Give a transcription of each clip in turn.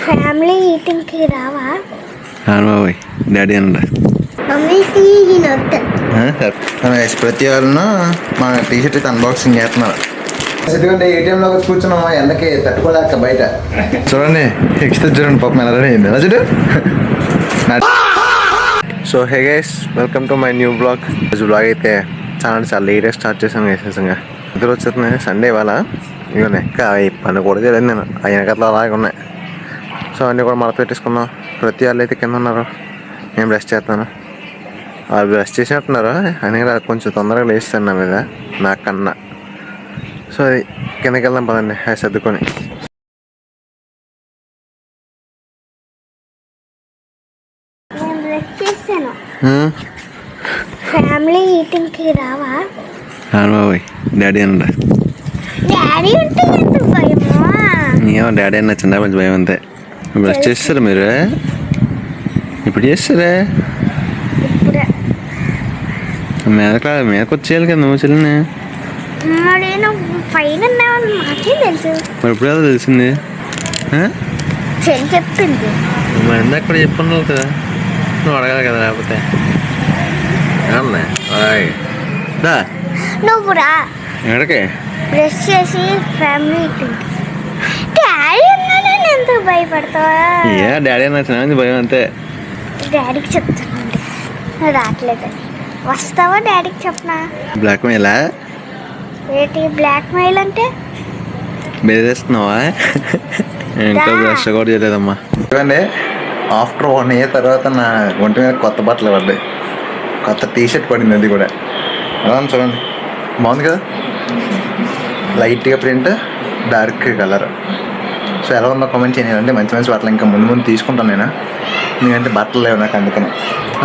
Family ఈటింగ్కి రావా? బాబాయ్ daddy అన్న మమ్మీకి నొద్దు. ప్రతి వాళ్ళను మా టీషర్ట్ అయితే అన్బాక్సింగ్ చేస్తున్నారు. ఎందుకంటే ఏటీఎంలో కూర్చున్నామా ఎండకి తట్టుకోలేక బయట చూడండి ఎక్స్ట్రా చూడండి పాపం ఎలా అయింది అలా చూడు. So hey guys, welcome to my new blog. రోజు బ్లాగ్ అయితే చాలా లేట్గా స్టార్ట్ చేశాను విశేషంగా. ఇద్దరు వచ్చేస్తున్నాయి సండే ఇవాళ. ఇవన్నీ ఇంకా పని కూడా చేయలేదు నేను, అయిన కథలు అలాగే ఉన్నాయి. సో అన్నీ కూడా మడత పెట్టేసుకున్నాం. ప్రతి వాళ్ళు అయితే కింద ఉన్నారు, నేను బ్రష్ చేస్తాను. వాళ్ళు బ్రష్ చేసినట్టున్నారు అని కొంచెం తొందరగా లేస్తాను నా మీద నాకన్నా. సో అది కిందకి వెళ్దాం పదండి అది సర్దుకొని. ఫ్యామిలీ ఈటింగ్కి రావా? బాబాయ్ డాడీ అన్న డాడీ ఉంటే ఎంత భయమా? ఏమో డాడీ అన్న చిన్న కొంచెం భయం అంతే. బ్రష్ చేస్తారా మీరు? ఇప్పుడు చేస్తారా? మీదకి వచ్చేయాలి కదా నువ్వు చెల్లిని. పైన మాకే తెలుసు. మరి ఇప్పుడు ఏదో తెలిసింది చెప్పింది. మరి ఇందాక కూడా చెప్పుకున్నావు కదా, నువ్వు అడగాలి కదా. లేకపోతే నువ్వు రా ఎక్కడికి బ్రష్ చేసి ఫ్యామిలీ ఈటింగ్. డాడీ అన్నా నేను ఎంత భయపడతావా? ఏ డాడీ అన్న భయం అంతే. డాడీకి చెప్తానండి రావట్లేదని. వస్తావా డాడీకి చెప్పనా? బ్లాక్ మెయిలా? ఏంటి బ్లాక్ మెయిల్ అంటే? బెదిరిస్తున్నావా? ఇంకా బ్రష్ కూడా చేయలేదమ్మా. చూడండి ఆఫ్టర్ 1 year తర్వాత నా ఒంటి మీద కొత్త బట్టలు పడ్డాయి, కొత్త టీషర్ట్ పడింది. అది కూడా అలా చూడండి, బాగుంది కదా, లైట్గా ప్రింట్ డార్క్ కలర్. సో ఎలా ఉందో కామెంట్ చేయాలంటే మంచి మంచి బట్టలు ఇంకా ముందు తీసుకుంటాను నేను, ఎందుకంటే బట్టలు లేవు నాకు అందుకని.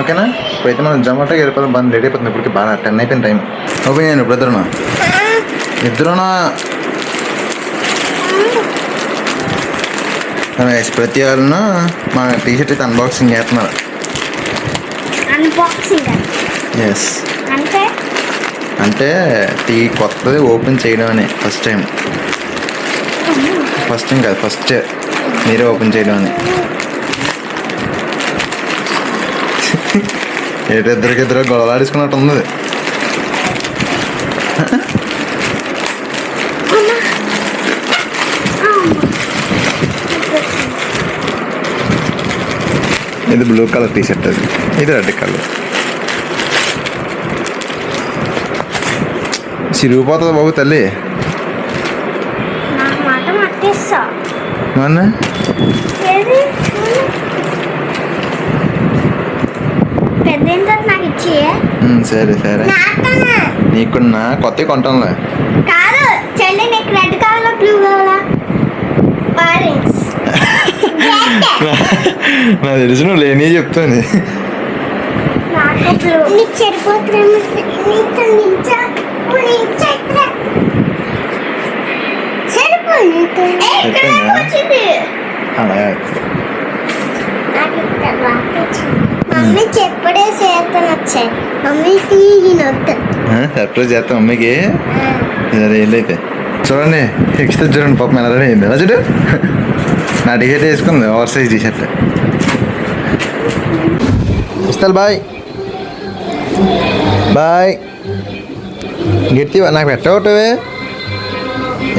ఓకేనా? ఇప్పుడైతే మనం జొమాటోకి వెళ్ళిపోతాం, బంద్ లేట్ అయిపోతుంది. ఇప్పటికి బాగా 10 అయిపోయిన టైం. ఓకే నేను ఇప్పుడు ఇద్దరునా ప్రతి వాళ్ళను మా టీషర్ట్ అయితే అన్బాక్సింగ్ చేస్తున్నారు. ఎస్ అంటే కొత్తది ఓపెన్ చేయడం అని ఫస్ట్ టైం కాదు, ఫస్ట్ మీరే ఓపెన్ చేయడం అని. ఇద్దరికిద్దరు గొడవలాడేసుకున్నట్టు ఉంది. ఇది బ్లూ కలర్ టీషర్ట్, అది ఇది రెడ్ కలర్. చిరిగిపోతుంది బాబు తల్లి. సరే సరే నీకున్నా కొత్త కొంటానులే. నాకు తెలుసు నువ్వు లేని చెప్తాను. సర్ప్రైజ్ చేస్తాం మమ్మీకి. సరే వెళ్ళైతే చూడండి ఎక్స్ట్రా చూడండి పాపం ఎలా అయింది అలా చూడు. నా టీషర్ట్ వేసుకుంది, ఓవర్ సైజ్ టీషర్ట్. ఇస్తాను బాయ్ బాయ్. గట్టి నాకు పెట్టవటవే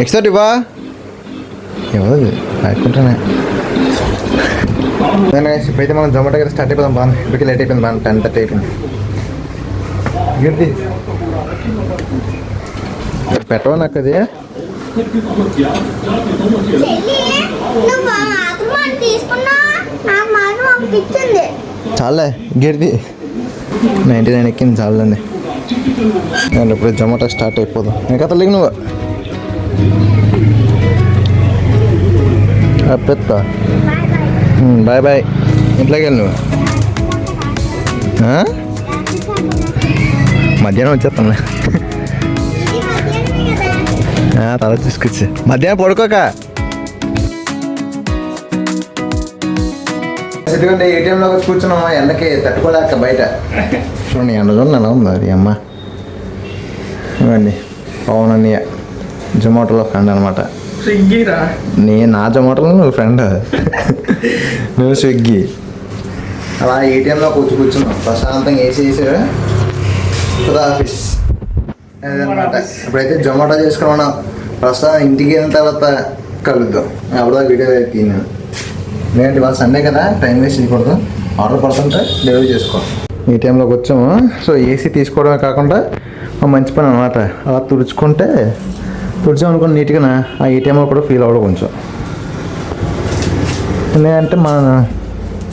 ఎక్స్ట్రా ఇవ్వా ఇవ్వదు పెట్టుకుంటానే. ఇప్పుడైతే మనం జొమాటో గారు స్టార్ట్ అయిపోదాం. బాగా ఇప్పటికి లేట్ అయిపోయింది, బాగా 10:30 అయిపోయింది. గట్టి పెట్టవా నాకు అది. చాలే గిరిది 99 ఎక్కింది చాలండి. నేను ఇప్పుడు జొమాటో స్టార్ట్ అయిపోదాం. ఇంకా తల్లికి నువ్వు పెద్ద బాయ్ బాయ్. ఇంట్లోకి వెళ్ళి నువ్వు మధ్యాహ్నం వచ్చేస్తాను. తర్వాత తీసుకొచ్చి మధ్యాహ్నం పడుకోక. ఎందుకంటే ఏటీఎంలో కూర్చున్నామా ఎండకి తట్టుకోలేక బయట. చూడండి ఎండ చూడండి ఎలా ఉంది అది. అమ్మ ఇవ్వండి పవన్ అన్నయ్య జొమాటోలో ఫ్రెండ్ అనమాట. స్విగ్గీరా. నా జొమాటోలో నువ్వు ఫ్రెండ్, నువ్వు స్విగ్గీ. అలా ఏటీఎంలో కూర్చున్నాం ప్రశాంతంగా వేసేసారు ఆఫీస్ అదనమాట. ఇప్పుడైతే జొమాటో చేసుకున్నాం. ప్రస్తుతం ఇంటికి వెళ్ళిన తర్వాత కలుద్దాం. అప్పుడు వీడియో తిన్నాను. లేదంటే ఇవాళ సండే కదా, టైం వేస్ట్ చేయకూడదు. ఆర్డర్ పడుతుంటే డెలివరీ చేసుకోవాలి. ఏటీఎంలోకి వచ్చాము. సో ఏసీ తీసుకోవడమే కాకుండా మంచి పని అనమాట. అలా తుడిచామనుకోండి నీట్గా ఆ ఏటీఎంలో కూడా ఫీల్ అవ్వడం కొంచెం. ఎందుకంటే మనం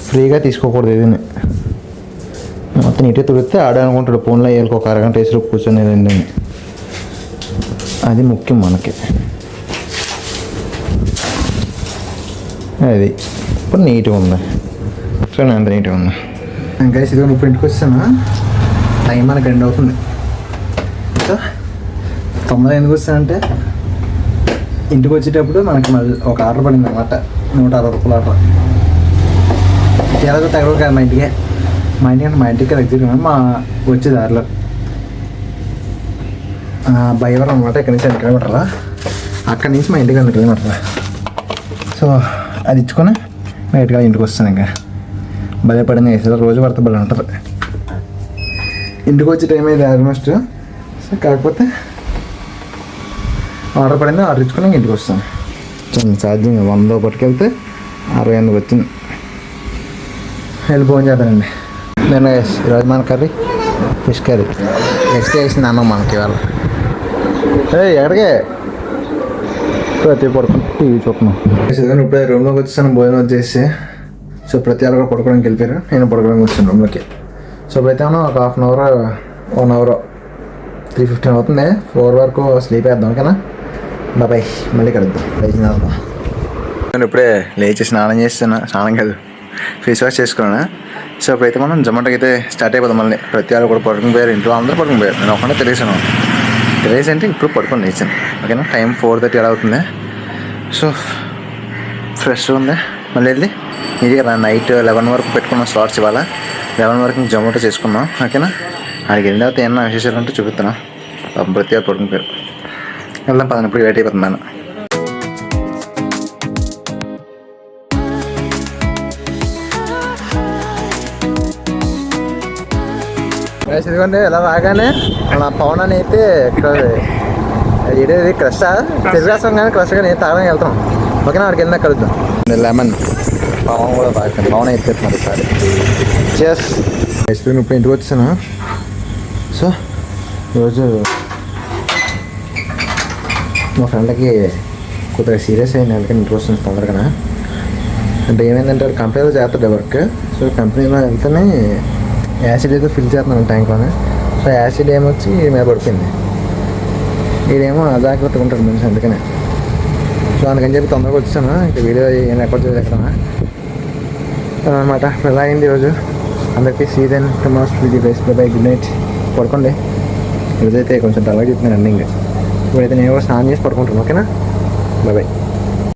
ఫ్రీగా తీసుకోకూడదు ఏదైనా. మొత్తం నీట్గా తుడితే ఆడనుకుంటాడు ఫోన్లో వేయాలి ఒక అరగంట వేసి కూర్చొని రండి. అది ముఖ్యం మనకి. అది ఇప్పుడు నీట్గా ఉంది. చూడండి అంత నీట్గా ఉంది. ఇంకా ఇదిగో ఇప్పుడు ఇంటికి వచ్చాను. టైం మనకి 2 అవుతుంది. సో తొందరగా ఎందుకు వచ్చానంటే ఇంటికి వచ్చేటప్పుడు మనకి మళ్ళీ ఒక ఆర్డర్ పడింది అనమాట. 160 రూపాయల ఆర్డర్. ఎలాగో తగ్గదు కదా మా ఇంటికి దగ్గర మా వచ్చే దారిలో బైవరం అనమాట. ఇక్కడ నుంచి 2 కిలోమీటర్లా, అక్కడి నుంచి మా ఇంటికి 2 కిలోమీటర్లా. సో అది ఇచ్చుకొని బయటగా ఇంటికి వస్తాను. ఇంకా భలే పడింది. రోజు పడితే భలే ఉంటుంది. ఇంటికి వచ్చే టైం అయితే ఆల్మోస్ట్. సో కాకపోతే ఆర్డర్ పడింది, ఆర్డర్ ఇచ్చుకొని ఇంటికి వస్తాను. ఛార్జింగ్ 100 పట్టుకెళ్తే 68 వచ్చింది. వెళ్ళి ఫోన్ చేద్దానండి. నేను ఈరోజు మన కర్రీ ఫిష్ కర్రీ నెక్స్ట్ వేసింది అన్నం మనకి ఇవాళ. ఎక్కడికే ప్రతి పడుకుని టీవీ చూస్తున్నాం. ఇప్పుడే రూమ్లోకి వచ్చేసాను భోజనం వచ్చేసి. సో ప్రతి వాళ్ళు కూడా పడుకోవడానికి వెళ్ళిపోయారు. నేను పడుకోవడానికి వచ్చాను రూమ్లోకి. సో ఇప్పుడైతే ఒక 1/2 అవర్ 1 అవర్ 3:15 అవుతుంది. 4 వరకు స్లీప్ వేద్దాం. ఓకేనా, బాయ్. మళ్ళీ కలుద్దాం. లేచిన నేను ఇప్పుడే లేచి స్నానం చేస్తున్నా. స్నానం కాదు, ఫేస్ వాష్ చేసుకున్నాను. సో ఇప్పుడైతే మనం జొమాటోకి అయితే స్టార్ట్ అయిపోతాం. మళ్ళీ ప్రతి వాళ్ళు కూడా పడుకుని పోయారు. ఇంట్లో అందరూ పడుకుని పోయారు. నేను ఒకటే తెలిసాను అంటే ఇప్పుడు పడుకొని లేచాను. ఓకేనా, టైం 4:30 ఎలా అవుతుంది. సో ఫ్రెష్ ఉంది. మళ్ళీ వెళ్ళి నీట్గా నైట్ 11 వరకు పెట్టుకున్న స్లాట్స్ ఇవాళ 11 వరకు జొమాటో చేసుకున్నాం. ఓకేనా, అక్కడికి వెళ్ళిన తర్వాత ఏమన్నా విశేషాలు అంటే చూపిస్తున్నా. ప్రతి వాళ్ళు పడుకుని పోయారు. వెళ్దాం పదండి, ఇప్పుడు వెయిట్ అయిపోతున్నాను. ఇదిగోండి ఇలా రాగానే మన పవన్ అని అయితే ఏదేది క్రష్ తిరిగేస్తాం కానీ క్రష్ కానీ తాగడానికి వెళ్తాం. ఓకేనా, అక్కడికి వెళ్ళినా కలుద్దాం. లెమన్ పవన్ కూడా తాగుతాను. పవన్ అయితే మరి సారీ చేస్. ఇప్పుడు ఇంటికి వచ్చాను. సో ఈరోజు మా ఫ్రెండ్కి కొద్దిగా సీరియస్ అయింది. అందుకని ఇంటికి వస్తుంది తొందరగా. అంటే ఏమైందంటే కంపెనీలో చేస్తాడు వర్క్. సో కంపెనీలో వెళ్తేనే యాసిడ్ ఏదో ఫిల్ చేస్తున్నాను ట్యాంక్లోనే. సో యాసిడ్ ఏమొచ్చి మీద పడిపోయింది. వీడేమో అజాగ్రత్తగా ఉంటాడు మనిషి. అందుకనే సో అందుకని చెప్పి తొందరగా వచ్చాను. ఇంకా వీడియో ఏం రికార్డ్ చేసి ఎక్కడ అనమాట. ఎలా అయింది ఈరోజు అందరికీ. సీజన్ టమాస్ ఇది బెస్ట్. By good night. పడుకోండి. ఈరోజైతే కొంచెం డల్గా చెప్తున్నాను రన్నింగ్. ఇప్పుడైతే నేను కూడా స్నానం చేసి పడుకుంటాను. ఓకేనా, బాయ్.